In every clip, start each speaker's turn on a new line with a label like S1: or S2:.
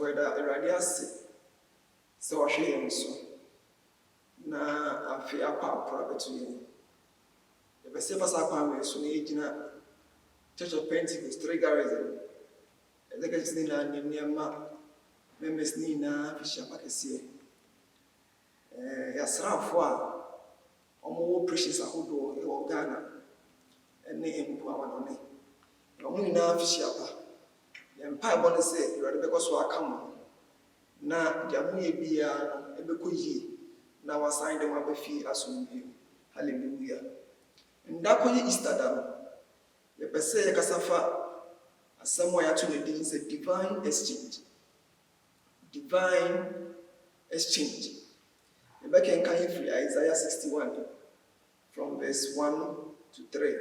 S1: for that irradiance. So I share so. Na afi akwa apra between. The best pass akwa we so na Church of Pentecost, 3 garrison. The guys ni na nyama members ni na fisha pakese. Ya srafo a omo precious ahodo e wo Ghana. Ene empo awanone. Omo ni na fisha pa. Ya mpa bo ne se irade be so akam. Na dia mu ye bia no ebekoyi na wasan de wabafi asombi. Hallelujah. Ndakoyi Easter da the Pese Kasafa, as somewhere to the day, is a divine exchange. Divine exchange. The back can come free Isaiah 61 from verse 1 to 3.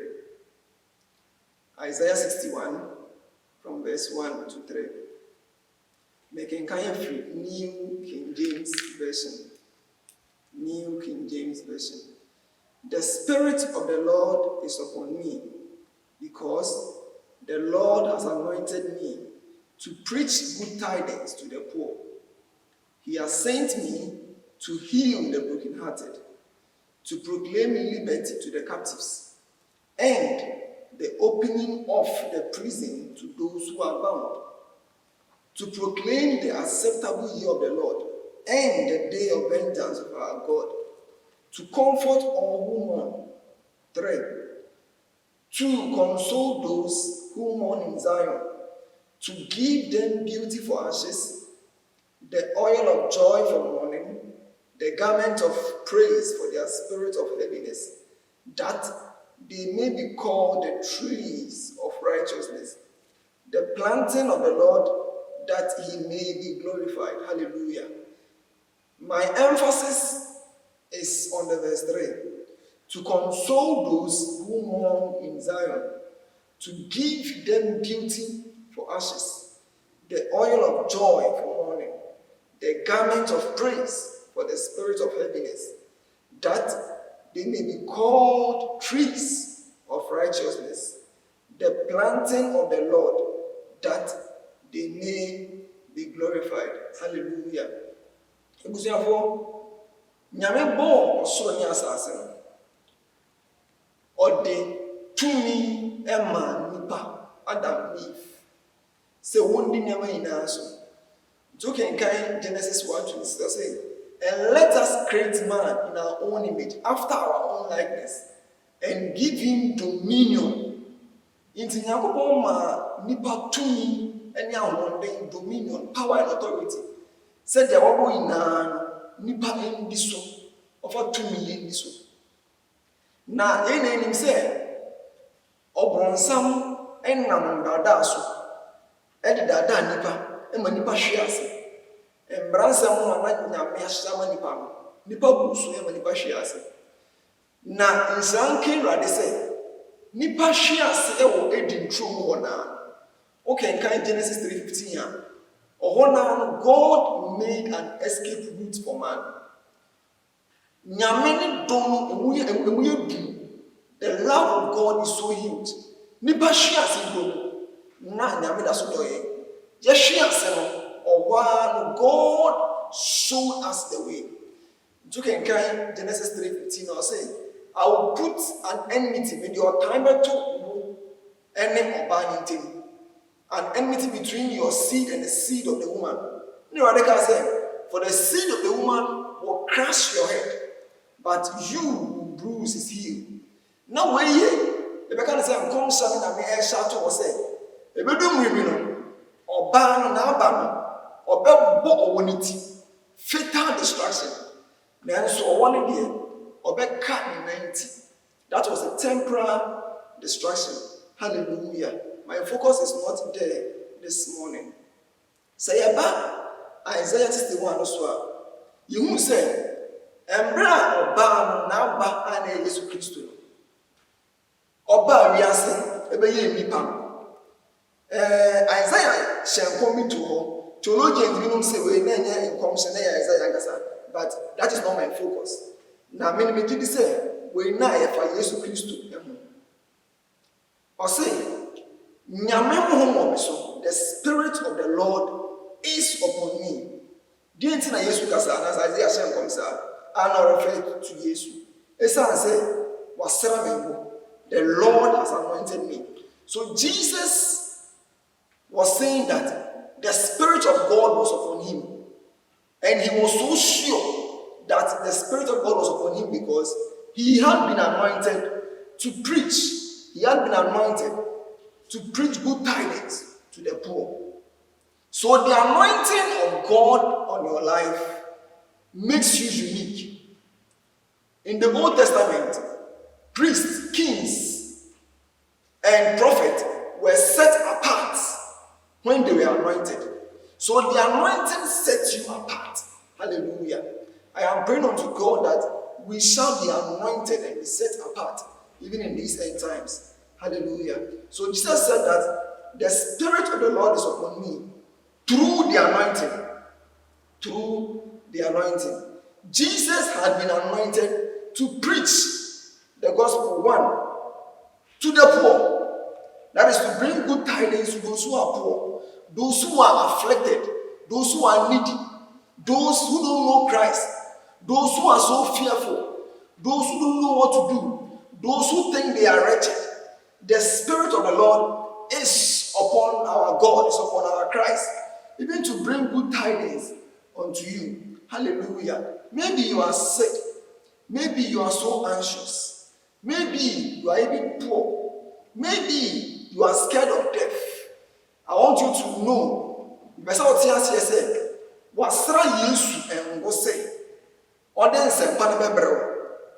S1: Isaiah 61 from verse 1 to 3. Making kind free New King James Version. New King James Version. The Spirit of the Lord is upon me, because the Lord has anointed me to preach good tidings to the poor. He has sent me to heal the brokenhearted, to proclaim liberty to the captives, and the opening of the prison to those who are bound, to proclaim the acceptable year of the Lord and the day of vengeance of our God, to comfort all who mourn. 3. To console those who mourn in Zion, to give them beauty for ashes, the oil of joy for mourning, the garment of praise for their spirit of heaviness, that they may be called the trees of righteousness, the planting of the Lord, that he may be glorified. Hallelujah. My emphasis is on the verse 3. To console those who mourn in Zion, to give them beauty for ashes, the oil of joy for mourning, the garment of praise for the spirit of heaviness, that they may be called trees of righteousness, the planting of the Lord, that they may be glorified. Hallelujah. Nyame bo osoro ni asase ode tumi ema nipa Adam Eve se wondi nyama ina so to can Genesis 1:26 say, and let us create man in our own image, after our own likeness, and give him dominion. Inti Yakobon ma nipa tumi eni ahonde dominion, power and authority. Said there wabo ina nipa endi so ofa tumi endi so. Na ene say obronsam enam dada so e de dada nipa e ma nipa hwe ase embransam ma nyame ahyama nipa busu e ma nipa hwe ase na nsanke rade say nipa hwe ase e wo edintrom ho na okay kan Genesis 3:15 ya ohona God made an escape route for man. Nyame ni dono emuye du. The love of God is so huge. Nipa hwe ase dono na nyame da so doye. Je hwe ase no owa God showed us the way. You can kind Genesis 3:15 or say, I will put an enmity with your time to an enmity between your seed and the seed of the woman. You know what they can say? For the seed of the woman will crush your head, but you will bruise his heel. Now when the can say, I'm come something and me air shadow or say, a bedroom women or ban na ban or bebo or unity, fatal destruction. Then so one year or back cut in 90. That was a temporal destruction. Hallelujah. My focus is not there this morning. Say about Isaiah 61 also. You will say, Embra oba na ba ane Yesu Kristo. Oba wiase ebeye nipa. Isaiah shenko mi to ho. Theologians we don't say we na nya information na Isaiah ngasa, but that is not my focus. Na me did say we na e fa Yesu Kristo emu. O say nyame mo so the spirit of the Lord is upon me. Didn't na Yesu kasa na Isaiah shen komsa ana refer to Yesu. Esa say wasra me, the Lord has anointed me. So Jesus was saying that the Spirit of God was upon him. And he was so sure that the Spirit of God was upon him because he had been anointed to preach. He had been anointed to preach good tidings to the poor. So the anointing of God on your life makes you unique. In the Old Testament, priests, kings, and prophets were set apart when they were anointed. So the anointing sets you apart. Hallelujah. I am praying unto God that we shall be anointed and be set apart, even in these end times. Hallelujah. So Jesus said that the Spirit of the Lord is upon me through the anointing. Through the anointing. Jesus had been anointed to preach the gospel, one, to the poor. That is to bring good tidings to those who are poor, those who are afflicted, those who are needy, those who don't know Christ, those who are so fearful, those who don't know what to do, those who think they are wretched. The Spirit of the Lord is upon our God, is upon our Christ, even to bring good tidings unto you. Hallelujah. Maybe you are sick. Maybe you are so anxious. Maybe you are even poor. Maybe you are scared of death. I want you to know. Wasra Yesu and go say, Audience and Panabebro.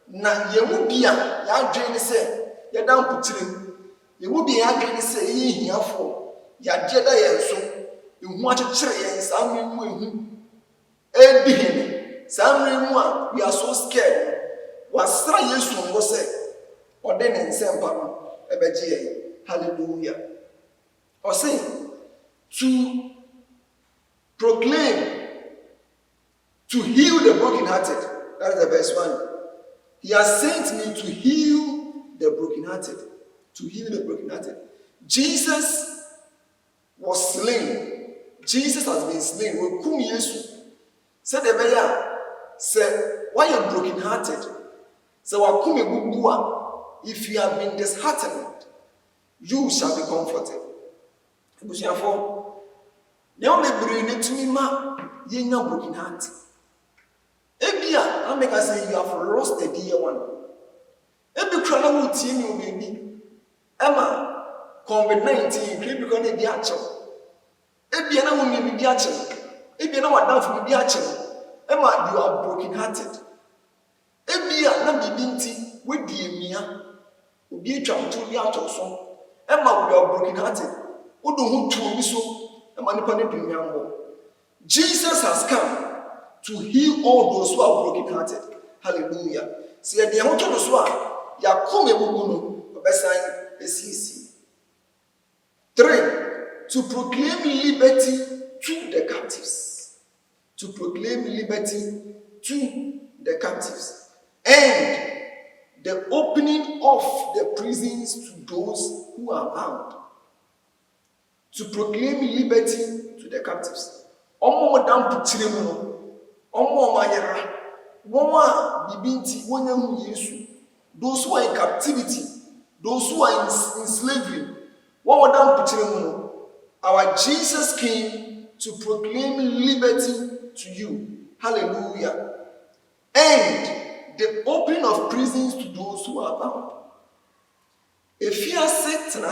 S1: Na yemu bia ya adwene se ya dan putire yemu bia ya adwene se yi hiafo ya de da yenso ehu akyekyere yen sammu ehu ebihene sammu a we are so scared wasra Yesu ngo se ode ne nsempa no ebeje yen. Hallelujah. Or say to proclaim, to heal the brokenhearted. That is the verse 1. He has sent me to heal the brokenhearted. To heal the brokenhearted. Jesus was slain. Jesus has been slain. We come Yesu. Said the Beya, said, why are brokenhearted? So if you have been disheartened, you shall be comforted. Therefore, now me bring to me ma yenya broken heart. Ebia, I make us say you have lost the dear one. Ebi krana wo tie me o baby. Emma COVID-19 creep because e di acho. Ebia na wo mi di acho. Ebia na wa down for me di acho. Emma, you are broken hearted. Ebia na bibi nti we di emia. Obi atwa mto bi ato so. Emma, we are broken hearted. Odo hu tu obi so. Jesus has come to heal all those who are broken-hearted. Hallelujah. See, the Yahoto Swa, Yakume Buguno, Obesan, Esisi. 3. To proclaim liberty to the captives. To proclaim liberty to the captives. And the opening of the prisons to those who are bound. To proclaim liberty to the captives. Omo dam putire mu no. Omo mayera. Woma bibinti wonya hu Yesu. Those who are in captivity, those who are in slavery. Womo dam putire mu no. Our Jesus came to proclaim liberty to you. Hallelujah. And the opening of prisons to those who are bound. If you are set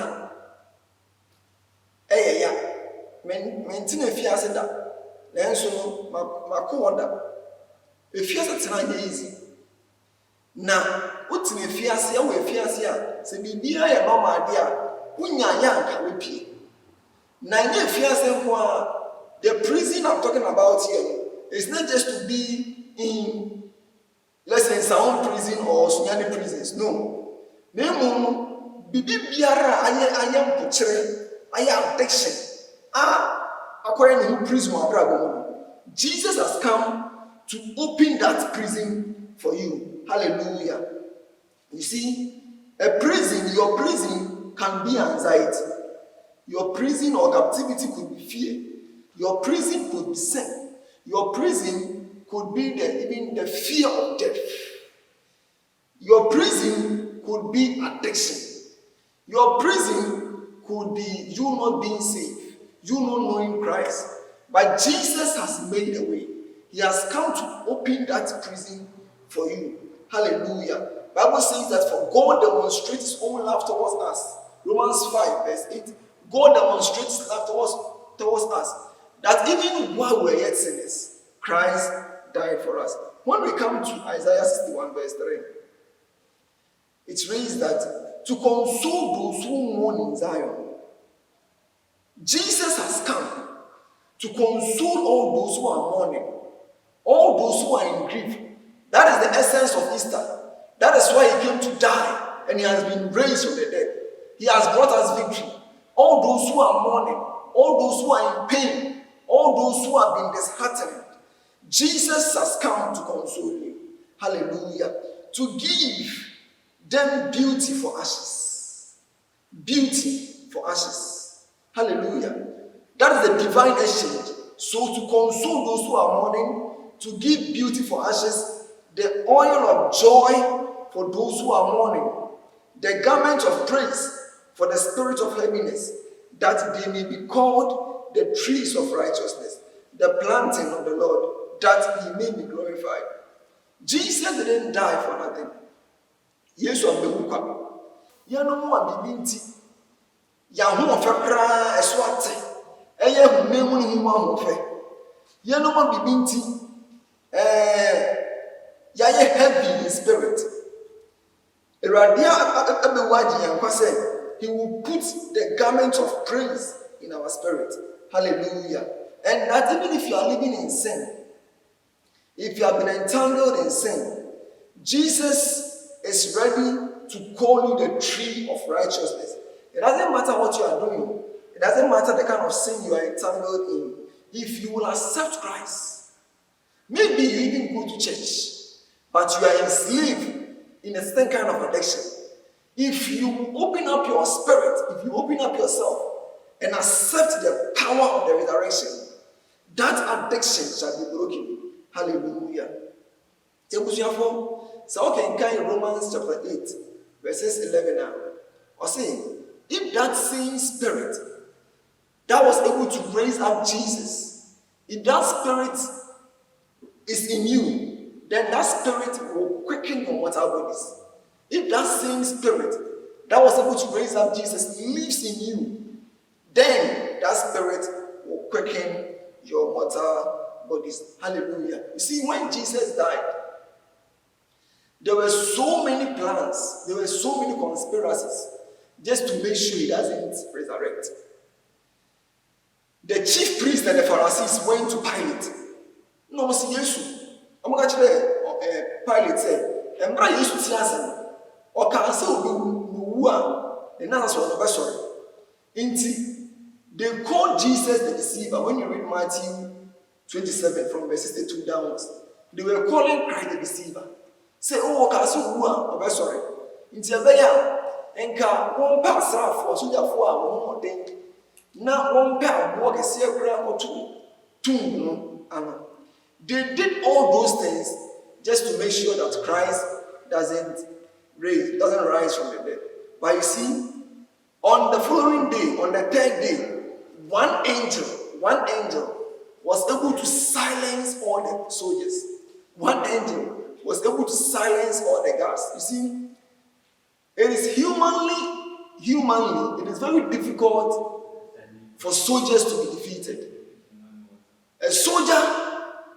S1: maintain a fiase da lenso no makoda e fiase tena easy na uti fiase ya we fiase a se bibia ya normal dia unya ya nka we pie na nye fiase nko the prison I'm talking about here is not just to be in, let's say, Sound prison or Sunyani prisons. No. Nemo bibi biara ayam puchere ayam addiction. According to prison Jesus has come to open that prison for you. Hallelujah. You see, a prison, your prison can be anxiety. Your prison or captivity could be fear. Your prison could be sin. Your prison could be even the fear of death. Your prison could be addiction. Your prison could be you not being saved, you not knowing Christ. But Jesus has made a way. He has come to open that prison for you. Hallelujah. Bible says that for God demonstrates his own love towards us. Romans 5 verse 8. God demonstrates his love towards us. That even while we were yet sinners, Christ died for us. When we come to Isaiah 61 verse 3, it reads that to console those who mourn in Zion, Jesus has come to console all those who are mourning, all those who are in grief. That is the essence of Easter. That is why he came to die, and he has been raised from the dead. He has brought us victory. All those who are mourning, all those who are in pain, all those who have been disheartened, Jesus has come to console you. Hallelujah. To give them beauty for ashes. Beauty for ashes. Hallelujah. That is the divine exchange. So to console those who are mourning, to give beauty for ashes, the oil of joy for those who are mourning, the garment of praise for the spirit of heaviness, that they may be called the trees of righteousness, the planting of the Lord, that he may be glorified. Jesus didn't die for nothing. Yesu amewuka. Yano mu abibinti. Ya hu ofe kra eso ate. Eye hu memu ni hu ahofe. Yano mu abibinti. Ya ye heavy in spirit. Eradia abewaji yankwa say he will put the garment of praise in our spirit. Hallelujah. And that even if you are living in sin, if you have been entangled in sin, Jesus is ready to call you the tree of righteousness. It doesn't matter what you are doing. It doesn't matter the kind of sin you are entangled in. If you will accept Christ, maybe you even go to church, but you are enslaved in a certain kind of addiction. If you open up your spirit, if you open up yourself and accept the power of the resurrection, that addiction shall be broken. Hallelujah. So okay, in Romans chapter 8, verses 11 now. Or saying, if that same spirit that was able to raise up Jesus, if that spirit is in you, then that spirit will quicken your mortal bodies. If that same spirit that was able to raise up Jesus lives in you, then that spirit will quicken your mortal bodies. Hallelujah. You see, when Jesus died, there were so many plans, there were so many conspiracies just to make sure he doesn't resurrect. The chief priests and the Pharisees went to Pilate. No, see Jesus. I'm going to Pilate said, "I'm going to use to or cancel the sorry." They called Jesus the deceiver. When you read Matthew 27 from verse 62 downwards, they were calling Christ the deceiver. Say, "Oh, cancel sorry." Into a bear, and come one pass off for soldier for a more thing. Now one pair walk a circle or two. They did all those things just to make sure that Christ doesn't rise from the dead. But you see, on the following day, on the third day, one angel was able to silence all the soldiers. One angel was able to silence all the guards. You see, it is humanly, it is very difficult for soldiers to be defeated. A soldier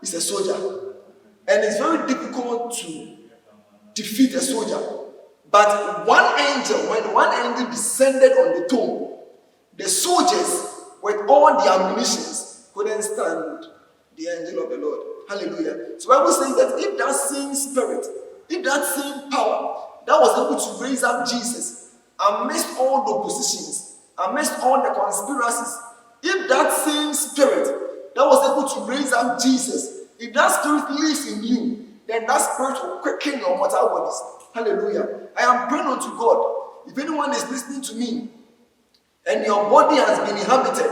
S1: is a soldier, and it's very difficult to defeat a soldier. But when one angel descended on the tomb, the soldiers with all the ammunitions couldn't stand the angel of the Lord. Hallelujah. So I will say that if that same spirit, if that same power that was able to raise up Jesus amidst all the oppositions, amidst all the conspiracies, if that same spirit that was able to raise up Jesus, if that spirit lives in you, then that spirit will quicken your mortal bodies. Hallelujah. I am praying unto God. If anyone is listening to me and your body has been inhabited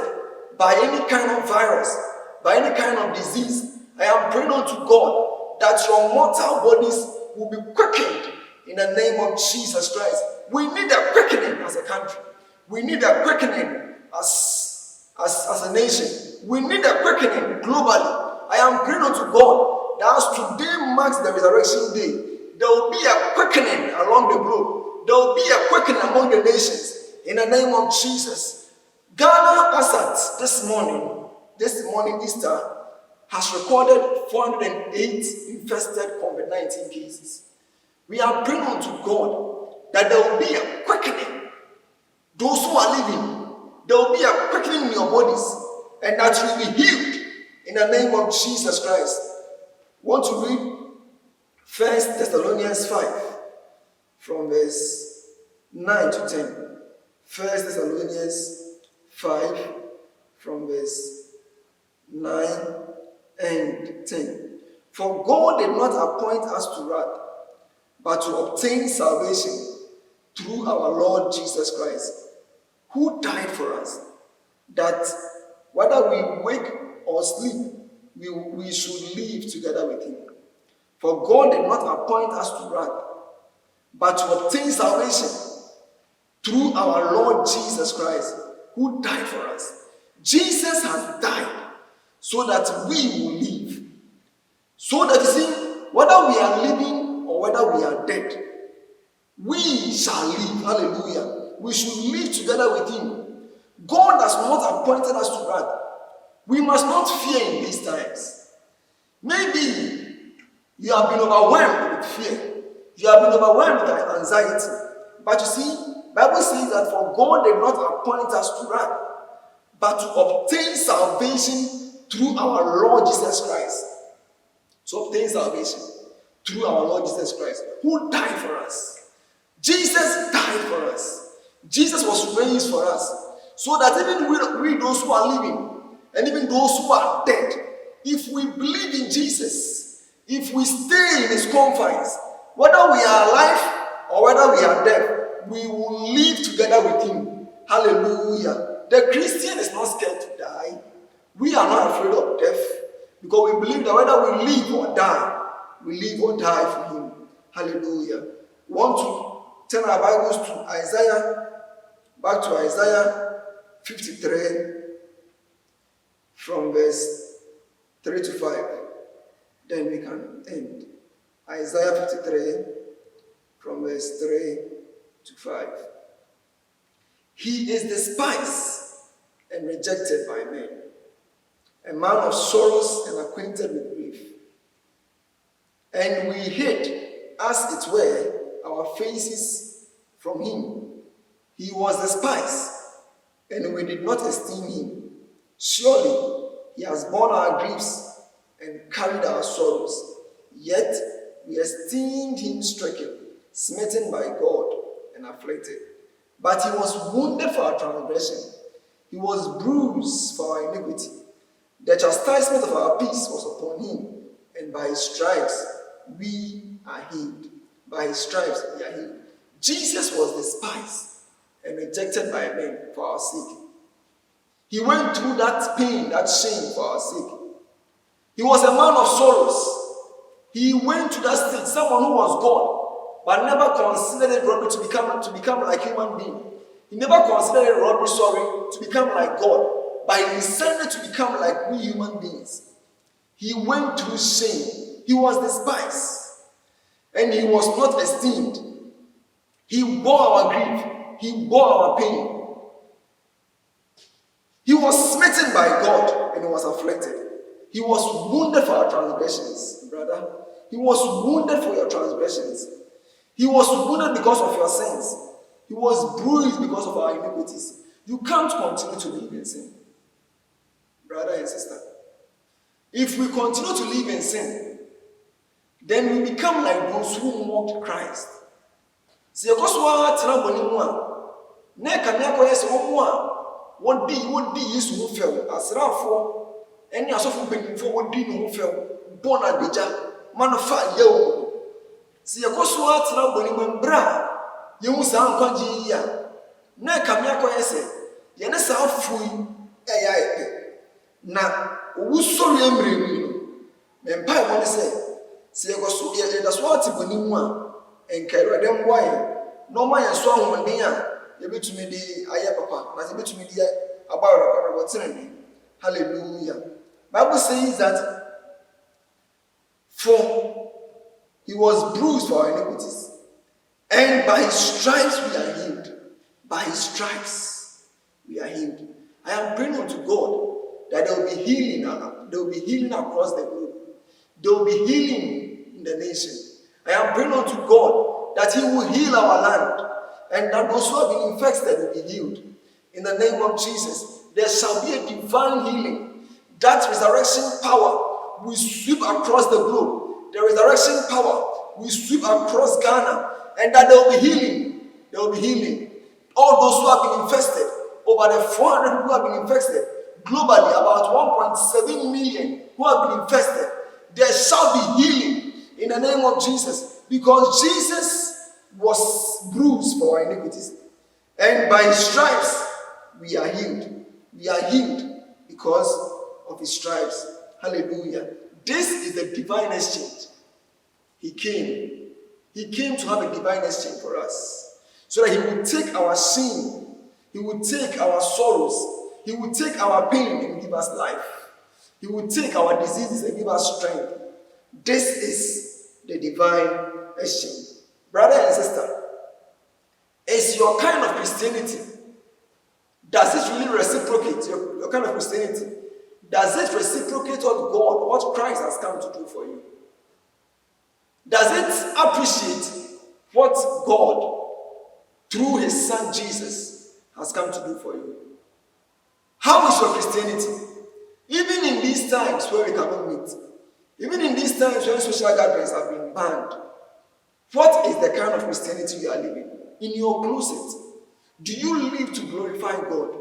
S1: by any kind of virus, by any kind of disease. I am praying unto God that your mortal bodies will be quickened in the name of Jesus Christ. We need a quickening as a country. We need a quickening as a nation. We need a quickening globally. I am praying unto God that as today marks the resurrection day, there will be a quickening along the globe. There will be a quickening among the nations in the name of Jesus. Ghana, as at this morning Easter, has recorded 408 infested COVID-19 cases. We are praying unto God that there will be a quickening. Those who are living, there will be a quickening in your bodies, and that you will be healed in the name of Jesus Christ. Want to read 1 Thessalonians 5 from verse 9 to 10. 1 Thessalonians 5 from verse 9 and 10. For God did not appoint us to wrath, but to obtain salvation through our Lord Jesus Christ, who died for us, that whether we wake or sleep, we should live together with him. For God did not appoint us to wrath, but to obtain salvation through our Lord Jesus Christ, who died for us. Jesus has died so that we will live. So that, you see, whether we are living or whether we are dead, we shall live. Hallelujah. We should live together with him. God has not appointed us to wrath. We must not fear in these times. Maybe you have been overwhelmed with fear. You have been overwhelmed with anxiety. But you see, Bible says that for God did not appoint us to wrath, but to obtain salvation through our Lord Jesus Christ. To obtain salvation through our Lord Jesus Christ, who died for us. Jesus died for us. Jesus was raised for us. So that even we those who are living, and even those who are dead, if we believe in Jesus, if we stay in his confines, whether we are alive or whether we are dead, we will live together with him. Hallelujah. The Christian is not scared to die. We are not afraid of death, because we believe that whether we live or die, we live or die for him. Hallelujah. We want to turn our Bibles to Isaiah, back to Isaiah 53, from verse 3 to 5. Then we can end. Isaiah 53, from verse 3 to 5. He is despised and rejected by men, a man of sorrows and acquainted with grief. And we hid, as it were, our faces from him. He was despised, and we did not esteem him. Surely he has borne our griefs and carried our sorrows. Yet we esteemed him stricken, smitten by God, and afflicted. But he was wounded for our transgression. He was bruised for our iniquity. The chastisement of our peace was upon him, and by his stripes we are healed. By his stripes we are healed. Jesus was despised and rejected by men for our sake. He went through that pain, that shame for our sake. He was a man of sorrows. He went to that state, someone who was God, but never considered it robbery to become like human being. He never considered it robbery, to become like God, but he decided to become like we human beings. He went through shame. He was despised, and he was not esteemed. He bore our grief. He bore our pain. He was smitten by God, and he was afflicted. He was wounded for our transgressions, brother. He was wounded for your transgressions. He was wounded because of your sins. He was bruised because of our iniquities. You can't continue to live in sin, brother and sister. If we continue to live in sin, then we become like those who mocked Christ. See, of course, what did Yesu who fell as Rafo, any asofo benifo what did no fell, born at Deja, man of fire, yo. See, of course, what Tramboni Bra, you sound congia. Ne Kamiako ese, Yenesa fui, Na owusori emre mu no mpa e mo say se yegoso ye da so ati boni mu a enkere de mboye no ma ye so ahomden a ye betumi di aye papa na se betumi di abawra wotere. Hallelujah. Bible says that for he was bruised for our iniquities, and by his stripes we are healed. By his stripes we are healed. I am praying unto God that there will be healing. There will be healing across the globe. There will be healing in the nation. I am praying unto God that he will heal our land, and that those who have been infected will be healed. In the name of Jesus, there shall be a divine healing. That resurrection power will sweep across the globe. The resurrection power will sweep across Ghana, and that there will be healing. There will be healing. All those who have been infested, over the 400 who have been infested, globally about 1.7 million who have been infested, there shall be healing in the name of Jesus, because Jesus was bruised for our iniquities, and by his stripes we are healed. We are healed because of his stripes. Hallelujah. This is the divine exchange. He came to have a divine exchange for us, so that he would take our sin, he would take our sorrows, he would take our pain and give us life. He would take our diseases and give us strength. This is the divine exchange. Brother and sister, is your kind of Christianity, does it really reciprocate your kind of Christianity? Does it reciprocate what God, what Christ has come to do for you? Does it appreciate what God, through his son Jesus, has come to do for you? How is your Christianity? Even in these times where we cannot meet, even in these times when social gatherings have been banned, what is the kind of Christianity you are living? In your closet, do you live to glorify God?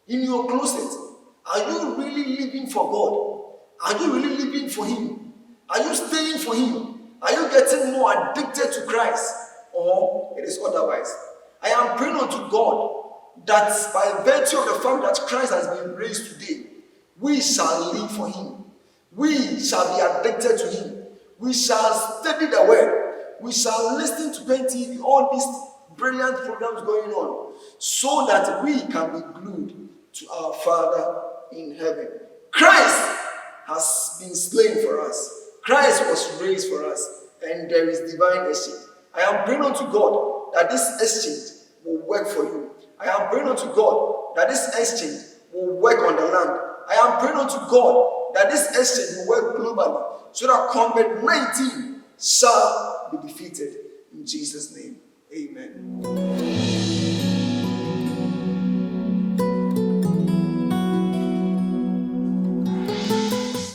S1: In your closet, are you really living for God? Are you really living for him? Are you staying for him? Are you getting more addicted to Christ? Or it is otherwise? I am praying unto God that by virtue of the fact that Christ has been raised today, we shall live for him. We shall be addicted to him. We shall study the word. We shall listen to Ben TV, all these brilliant programs going on, so that we can be glued to our Father in heaven. Christ has been slain for us. Christ was raised for us, and there is divine exchange. I am praying unto God that this exchange will work for you. I am praying unto God that this exchange will work on the land. I am praying unto God that this exchange will work globally, so that COVID-19 shall be defeated. In Jesus' name, amen.